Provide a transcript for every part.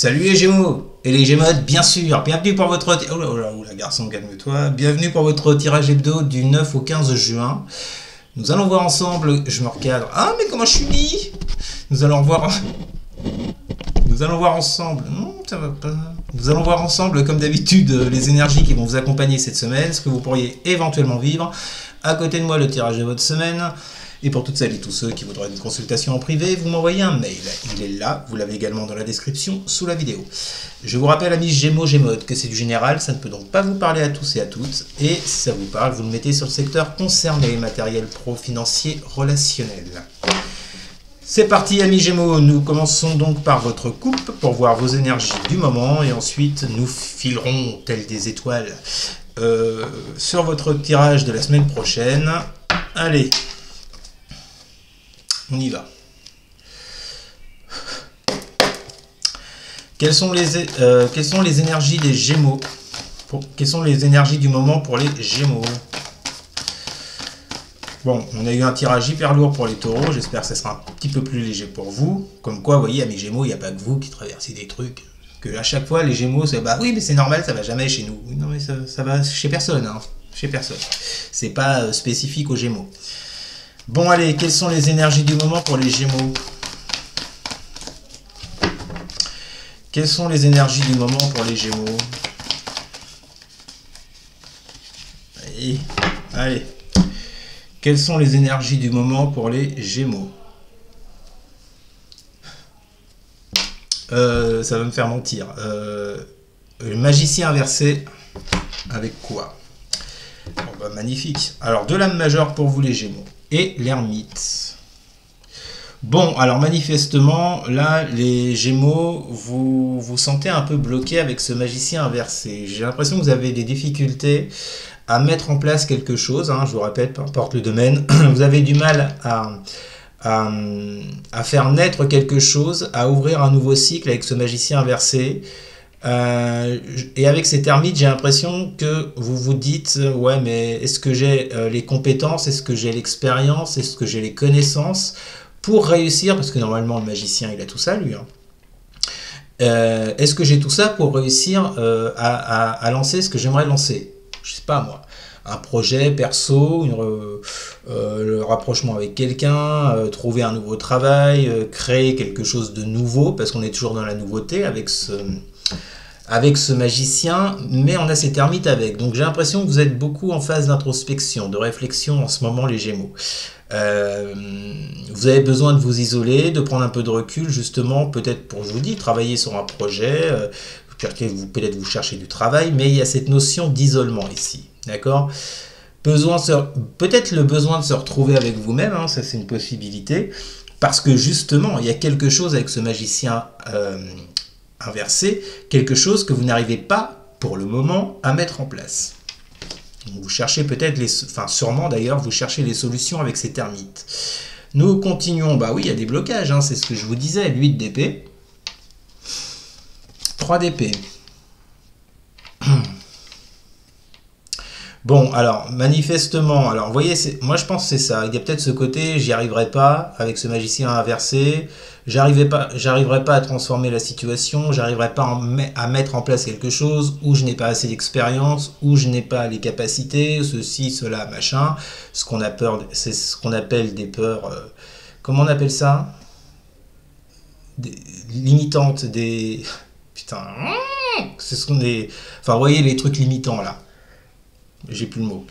Salut les Gémeaux et les Gémeaux, bien sûr. Bienvenue pour votre... Oh là, garçon, calme-toi. Bienvenue pour votre tirage hebdo du 9 au 15 juin. Nous allons voir ensemble... Je me recadre. Ah, mais comment je suis mis? Nous allons voir ensemble... Non, ça va pas. Nous allons voir ensemble, comme d'habitude, les énergies qui vont vous accompagner cette semaine, ce que vous pourriez éventuellement vivre. À côté de moi, le tirage de votre semaine. Et pour toutes celles et tous ceux qui voudraient une consultation en privé, vous m'envoyez un mail. Il est là, vous l'avez également dans la description sous la vidéo. Je vous rappelle, amis Gémeaux, Gémeaux, que c'est du général, ça ne peut donc pas vous parler à tous et à toutes. Et si ça vous parle, vous le mettez sur le secteur concerné, matériel, pro, financier, relationnel. C'est parti, amis Gémeaux, nous commençons donc par votre coupe pour voir vos énergies du moment. Et ensuite, nous filerons, telles des étoiles, sur votre tirage de la semaine prochaine. Allez, on y va. Quelles sont les énergies des Gémeaux? Quelles sont les énergies du moment pour les Gémeaux? Bon, on a eu un tirage hyper lourd pour les taureaux. J'espère que ça sera un petit peu plus léger pour vous. Comme quoi, vous voyez, à mes Gémeaux, il n'y a pas que vous qui traversez des trucs. Que à chaque fois, les Gémeaux, c'est bah oui, mais c'est normal, ça va jamais chez nous. Non, mais ça va chez personne. Hein. Chez personne. C'est pas spécifique aux Gémeaux. Bon, allez, quelles sont les énergies du moment pour les Gémeaux? Quelles sont les énergies du moment pour les Gémeaux? Allez. Quelles sont les énergies du moment pour les Gémeaux? Ça va me faire mentir. Le magicien inversé, avec quoi? Bon, bah, magnifique. Alors, de l'âme majeure pour vous les Gémeaux. Et l'ermite. Bon, alors manifestement, là, les Gémeaux, vous vous sentez un peu bloqué avec ce magicien inversé. J'ai l'impression que vous avez des difficultés à mettre en place quelque chose. Hein, je vous répète, peu importe le domaine. Vous avez du mal à faire naître quelque chose, à ouvrir un nouveau cycle avec ce magicien inversé. Et avec cet ermite, j'ai l'impression que vous vous dites ouais, mais est-ce que j'ai les compétences, est-ce que j'ai l'expérience, est-ce que j'ai les connaissances pour réussir, parce que normalement le magicien il a tout ça lui, hein. Est-ce que j'ai tout ça pour réussir à lancer ce que j'aimerais lancer? Je sais pas moi, un projet perso, le rapprochement avec quelqu'un, trouver un nouveau travail, créer quelque chose de nouveau, parce qu'on est toujours dans la nouveauté avec ce magicien, mais on a cet ermite avec. Donc j'ai l'impression que vous êtes beaucoup en phase d'introspection, de réflexion en ce moment les Gémeaux. Vous avez besoin de vous isoler, de prendre un peu de recul justement, peut-être pour, je vous dis, travailler sur un projet, peut-être vous cherchez du travail, mais il y a cette notion d'isolement ici, d'accord? Peut-être le besoin de se retrouver avec vous-même, hein, ça c'est une possibilité, parce que justement, il y a quelque chose avec ce magicien inversé, quelque chose que vous n'arrivez pas, pour le moment, à mettre en place. Donc vous cherchez peut-être, sûrement d'ailleurs, vous cherchez les solutions avec ces termites. Nous continuons, bah oui, il y a des blocages, hein, c'est ce que je vous disais, 8 d'épée, 3 d'épée. Bon, alors, manifestement, alors, vous voyez, moi je pense que c'est ça, il y a peut-être ce côté, j'y arriverai pas, avec ce magicien inversé, j'arriverai pas à transformer la situation, j'arriverai pas à mettre en place quelque chose, où je n'ai pas assez d'expérience, où je n'ai pas les capacités, ceci, cela, machin, c'est ce qu'on appelle des peurs, comment on appelle ça? Limitantes, putain, ce sont des, enfin, vous voyez les trucs limitants, là. J'ai plus le mot.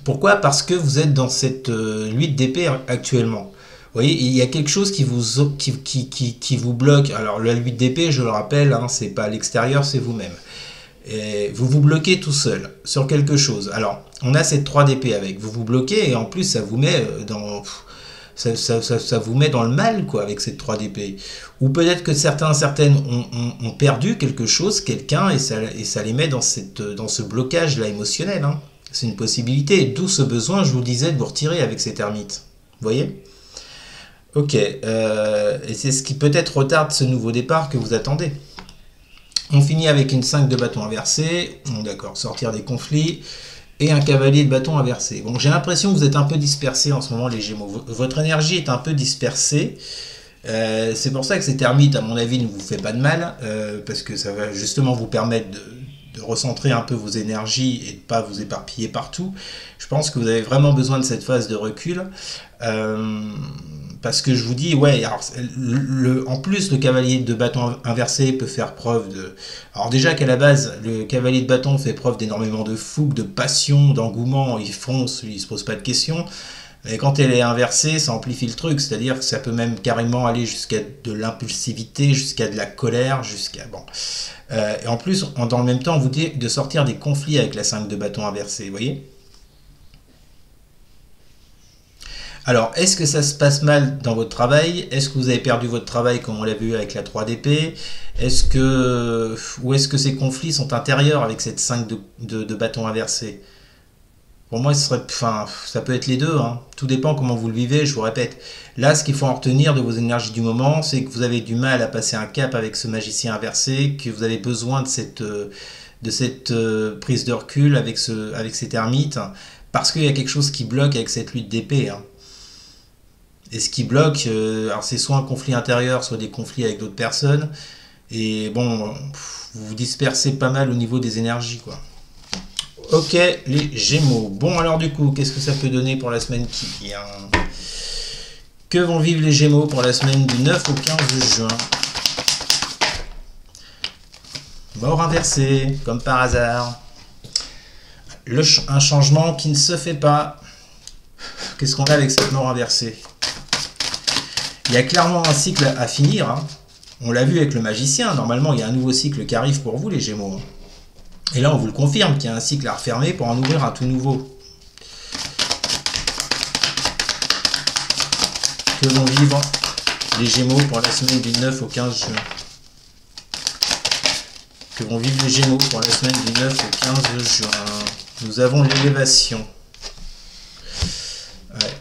Pourquoi? Parce que vous êtes dans cette 8 d'épée actuellement. Vous voyez, il y a quelque chose qui vous bloque. Alors, la 8 d'épée, je le rappelle, hein, c'est pas à l'extérieur, c'est vous-même. Vous vous bloquez tout seul sur quelque chose. Alors, on a cette 3 d'épée avec. Vous vous bloquez et en plus, ça vous met dans... Ça vous met dans le mal, quoi, avec cette 3 d'épée. Ou peut-être que certaines ont perdu quelque chose, quelqu'un, et ça les met dans ce blocage-là émotionnel. Hein. C'est une possibilité, d'où ce besoin, je vous disais, de vous retirer avec cet ermite. Vous voyez? Ok, et c'est ce qui peut-être retarde ce nouveau départ que vous attendez. On finit avec une 5 de bâton inversé. Bon, d'accord, sortir des conflits. Et un cavalier de bâton inversé. Bon, j'ai l'impression que vous êtes un peu dispersé en ce moment, les Gémeaux. Votre énergie est un peu dispersée. C'est pour ça que cette ermite, à mon avis, ne vous fait pas de mal, parce que ça va justement vous permettre de recentrer un peu vos énergies et de ne pas vous éparpiller partout. Je pense que vous avez vraiment besoin de cette phase de recul. Euh, Parce que je vous dis, ouais, alors, en plus, le cavalier de bâton inversé peut faire preuve de... Alors déjà qu'à la base, le cavalier de bâton fait preuve d'énormément de fougue, de passion, d'engouement, il fonce, il se pose pas de questions. Mais quand elle est inversée, ça amplifie le truc, c'est-à-dire que ça peut même carrément aller jusqu'à de l'impulsivité, jusqu'à de la colère, jusqu'à... Bon. Et en plus, dans le même temps, on vous dit de sortir des conflits avec la 5 de bâton inversé, vous voyez. Alors, est-ce que ça se passe mal dans votre travail? Est-ce que vous avez perdu votre travail comme on l'a vu avec la 3 d'épée? Ou est-ce que ces conflits sont intérieurs avec cette 5 de bâton inversé? Pour moi, enfin, ça peut être les deux, hein. Tout dépend comment vous le vivez, je vous répète. Là, ce qu'il faut en retenir de vos énergies du moment, c'est que vous avez du mal à passer un cap avec ce magicien inversé, que vous avez besoin de cette prise de recul avec cet ermite, parce qu'il y a quelque chose qui bloque avec cette lutte d'épée, hein. Et ce qui bloque, alors c'est soit un conflit intérieur, soit des conflits avec d'autres personnes. Et bon, vous vous dispersez pas mal au niveau des énergies, quoi. Ok, les Gémeaux. Bon, alors du coup, qu'est-ce que ça peut donner pour la semaine qui vient? Que vont vivre les Gémeaux pour la semaine du 9 au 15 juin? Mort inversée, comme par hasard. Un changement qui ne se fait pas. Qu'est-ce qu'on a avec cette mort inversée? Il y a clairement un cycle à finir, hein. On l'a vu avec le magicien. Normalement, il y a un nouveau cycle qui arrive pour vous, les Gémeaux. Et là, on vous le confirme qu'il y a un cycle à refermer pour en ouvrir un tout nouveau. Que vont vivre les Gémeaux pour la semaine du 9 au 15 juin? Que vont vivre les Gémeaux pour la semaine du 9 au 15 juin? Nous avons l'élévation. Ouais.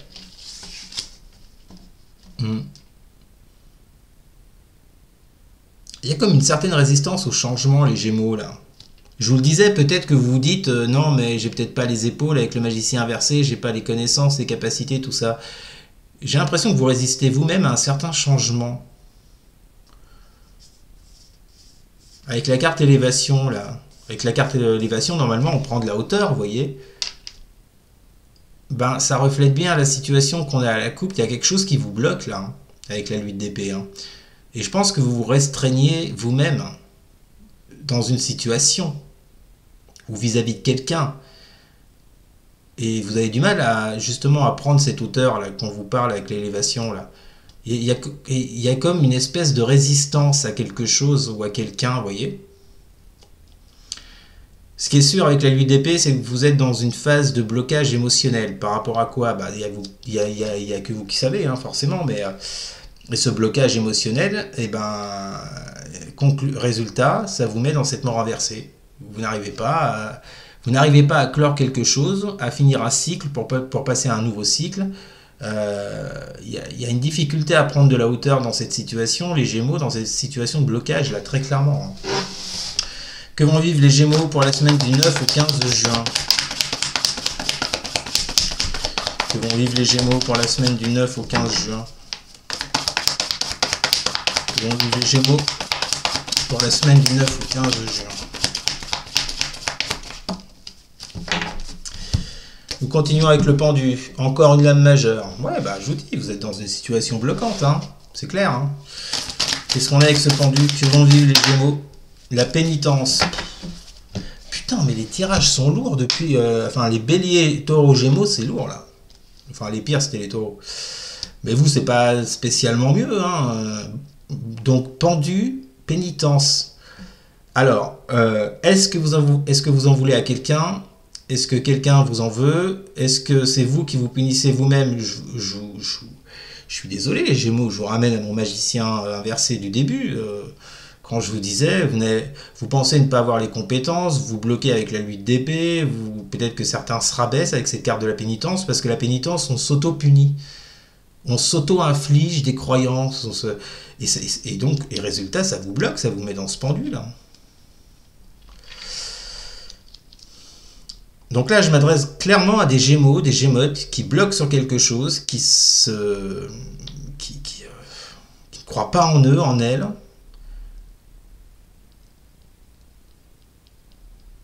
Il y a comme une certaine résistance au changement, les Gémeaux, là. Je vous le disais, peut-être que vous vous dites non, mais j'ai peut-être pas les épaules avec le magicien inversé, j'ai pas les connaissances, les capacités, tout ça. J'ai l'impression que vous résistez vous-même à un certain changement. Avec la carte élévation, là. Avec la carte élévation, normalement, on prend de la hauteur, vous voyez. Ben, ça reflète bien la situation qu'on a à la coupe. Il y a quelque chose qui vous bloque, là, hein, avec la lutte d'épée, hein. Et je pense que vous vous restreignez vous-même dans une situation ou vis-à-vis de quelqu'un. Et vous avez du mal à justement à prendre cette hauteur là qu'on vous parle avec l'élévation là. Il y a comme une espèce de résistance à quelque chose ou à quelqu'un, vous voyez. Ce qui est sûr avec la lutte d'épée, c'est que vous êtes dans une phase de blocage émotionnel. Par rapport à quoi? Bah, il y a que vous qui savez, hein, forcément, mais et ce blocage émotionnel, et ben, résultat, ça vous met dans cette mort inversée. Vous n'arrivez pas à clore quelque chose, à finir un cycle pour passer à un nouveau cycle. Y a une difficulté à prendre de la hauteur dans cette situation, les Gémeaux, dans cette situation de blocage, là, très clairement, hein. Que vont vivre les Gémeaux pour la semaine du 9 au 15 juin? Que vont vivre les Gémeaux pour la semaine du 9 au 15 juin? Que vont vivre les Gémeaux pour la semaine du 9 au 15 juin? Nous continuons avec le pendu. Encore une lame majeure. Ouais, bah je vous dis, vous êtes dans une situation bloquante, hein. C'est clair, hein. Qu'est-ce qu'on a avec ce pendu? Que vont vivre les Gémeaux? La pénitence. Putain, mais les tirages sont lourds depuis... enfin, les béliers, taureaux, Gémeaux, c'est lourd, là. Enfin, les pires, c'était les taureaux. Mais vous, c'est pas spécialement mieux, hein. Donc, pendu, pénitence. Alors, est-ce que vous en voulez à quelqu'un? Est-ce que quelqu'un vous en veut? Est-ce que c'est vous qui vous punissez vous-même? Je suis désolé, les Gémeaux, je vous ramène à mon magicien inversé du début. Quand je vous disais, vous pensez ne pas avoir les compétences, vous bloquez avec la lutte d'épée, peut-être que certains se rabaissent avec cette carte de la pénitence, parce que la pénitence, on s'auto-punit. On s'auto-inflige des croyances. Et donc, résultat, ça vous bloque, ça vous met dans ce pendu, là. Donc là, je m'adresse clairement à des Gémeaux, des Gémeaux qui bloquent sur quelque chose, qui ne croient pas en eux, en elles.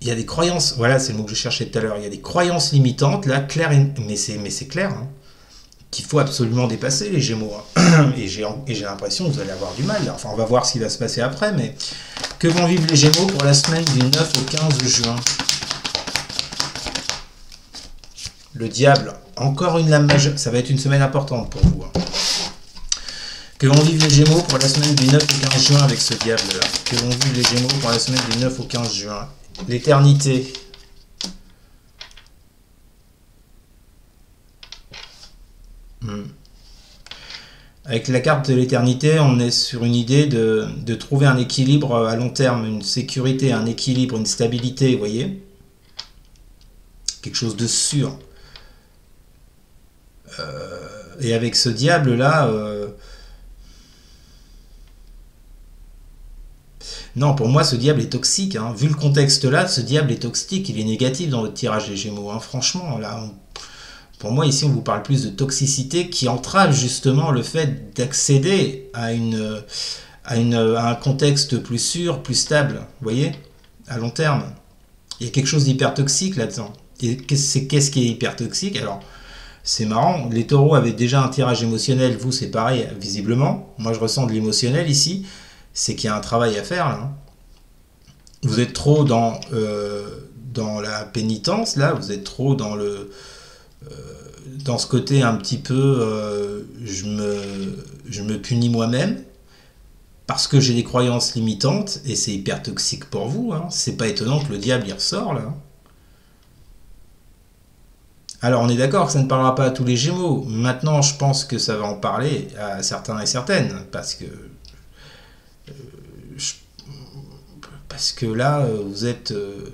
Il y a des croyances, voilà, c'est le mot que je cherchais tout à l'heure, il y a des croyances limitantes, là, claires, mais c'est clair, hein, qu'il faut absolument dépasser les Gémeaux. Hein. Et j'ai l'impression que vous allez avoir du mal. Enfin, on va voir ce qui va se passer après, mais que vont vivre les Gémeaux pour la semaine du 9 au 15 juin? Le diable, encore une lame majeure, ça va être une semaine importante pour vous. Hein. Que vont vivre les Gémeaux pour la semaine du 9 au 15 juin avec ce diable-là? Que vont vivre les Gémeaux pour la semaine du 9 au 15 juin? L'éternité. Avec la carte de l'éternité, on est sur une idée de trouver un équilibre à long terme, une sécurité, un équilibre, une stabilité, vous voyez? Quelque chose de sûr. Et avec ce diable-là... Non, pour moi, ce diable est toxique. Hein. Vu le contexte là, ce diable est toxique. Il est négatif dans votre tirage, les Gémeaux. Hein. Franchement, là, pour moi, ici, on vous parle plus de toxicité qui entrave justement le fait d'accéder à un contexte plus sûr, plus stable. Vous voyez? À long terme. Il y a quelque chose d'hyper toxique là-dedans. Et qu'est-ce qui est hyper toxique? Alors, c'est marrant. Les taureaux avaient déjà un tirage émotionnel. Vous, c'est pareil, visiblement. Moi, je ressens de l'émotionnel ici. C'est qu'il y a un travail à faire là. Vous êtes trop dans la pénitence là, vous êtes trop dans ce côté un petit peu je me punis moi-même parce que j'ai des croyances limitantes et c'est hyper toxique pour vous. Hein. C'est pas étonnant que le diable y ressort là. Alors on est d'accord que ça ne parlera pas à tous les Gémeaux. Maintenant je pense que ça va en parler à certains et certaines parce que là, vous êtes... vous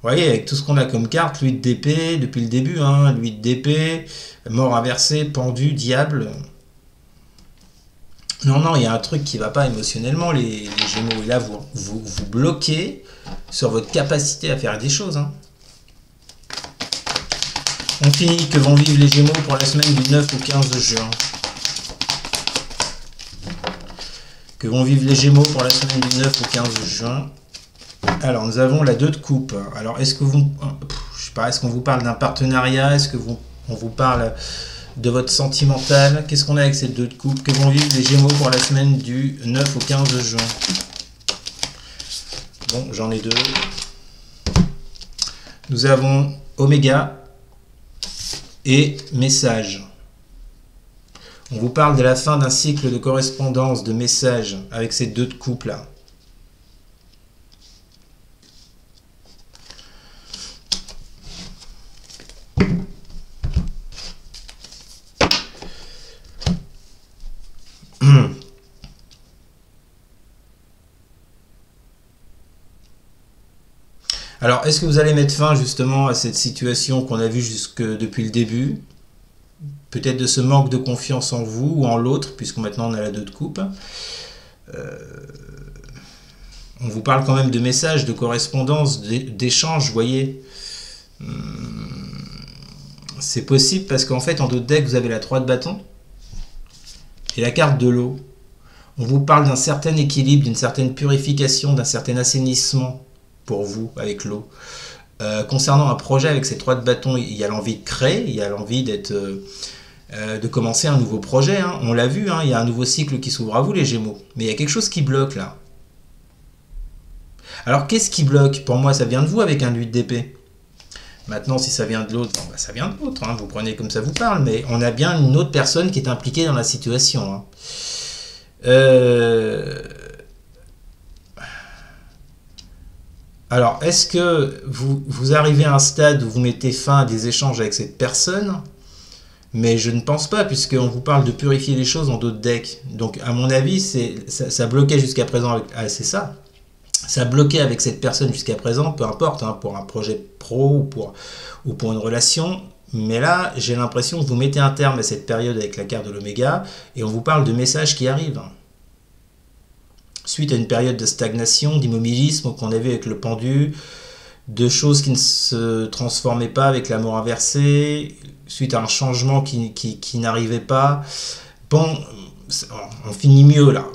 voyez, avec tout ce qu'on a comme carte, 8 d'épée, depuis le début, hein, 8 d'épée, mort inversée, pendu, diable. Non, il y a un truc qui ne va pas émotionnellement, les Gémeaux. Et là, vous bloquez sur votre capacité à faire des choses. Hein. On finit. Que vont vivre les Gémeaux pour la semaine du 9 au 15 juin? Que vont vivre les Gémeaux pour la semaine du 9 au 15 juin? Alors, nous avons la 2 de coupe. Alors, est-ce que vous... Je sais pas, est-ce qu'on vous parle d'un partenariat? Est-ce on vous parle de votre sentimental? Qu'est-ce qu'on a avec cette 2 de coupe? Que vont vivre les Gémeaux pour la semaine du 9 au 15 juin? Bon, j'en ai 2. Nous avons Oméga et Message. On vous parle de la fin d'un cycle de correspondance, de messages avec ces 2 de coupe là. Alors, est-ce que vous allez mettre fin justement à cette situation qu'on a vue jusque depuis le début? Peut-être de ce manque de confiance en vous ou en l'autre, puisque maintenant on a la 2 de coupe. On vous parle quand même de messages, de correspondance, d'échanges, vous voyez. C'est possible parce qu'en fait, en d'autres decks, vous avez la 3 de bâton et la carte de l'eau. On vous parle d'un certain équilibre, d'une certaine purification, d'un certain assainissement pour vous avec l'eau. Concernant un projet avec ces 3 de bâton, il y a l'envie de créer, il y a l'envie de commencer un nouveau projet. Hein. On l'a vu, hein, il y a un nouveau cycle qui s'ouvre à vous les Gémeaux. Mais il y a quelque chose qui bloque là. Alors qu'est-ce qui bloque? Pour moi, ça vient de vous avec un 8 d'épée. Maintenant, si ça vient de l'autre, bon, bah, ça vient de l'autre. Hein. Vous prenez comme ça vous parle. Mais on a bien une autre personne qui est impliquée dans la situation. Hein. Alors, est-ce que vous arrivez à un stade où vous mettez fin à des échanges avec cette personne? Mais je ne pense pas, puisqu'on vous parle de purifier les choses dans d'autres decks. Donc, à mon avis, ça bloquait jusqu'à présent. C'est ça. Ça bloquait avec cette personne jusqu'à présent, peu importe, hein, pour un projet pro ou pour une relation. Mais là, j'ai l'impression que vous mettez un terme à cette période avec la carte de l'Oméga, et on vous parle de messages qui arrivent. Suite à une période de stagnation, d'immobilisme qu'on avait avec le pendu, de choses qui ne se transformaient pas avec l'amour inversé, suite à un changement qui n'arrivait pas. Bon, on finit mieux là.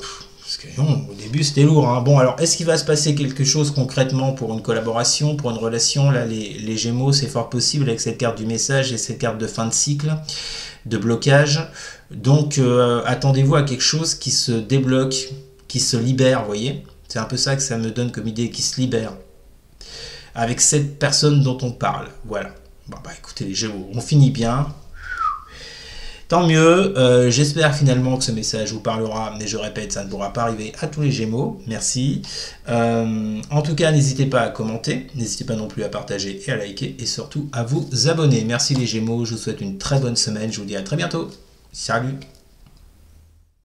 Parce que non, au début c'était lourd. Hein. Bon, alors est-ce qu'il va se passer quelque chose concrètement pour une collaboration, pour une relation? Là, les Gémeaux, c'est fort possible avec cette carte du message et cette carte de fin de cycle, de blocage. Donc attendez-vous à quelque chose qui se débloque, qui se libère, vous voyez? C'est un peu ça que ça me donne comme idée, qui se libère. Avec cette personne dont on parle. Voilà. Bon, bah écoutez les Gémeaux, on finit bien. Tant mieux, j'espère finalement que ce message vous parlera, mais je répète, ça ne pourra pas arriver à tous les Gémeaux, merci. En tout cas, n'hésitez pas à commenter, n'hésitez pas non plus à partager et à liker, et surtout à vous abonner. Merci les Gémeaux, je vous souhaite une très bonne semaine, je vous dis à très bientôt. Salut!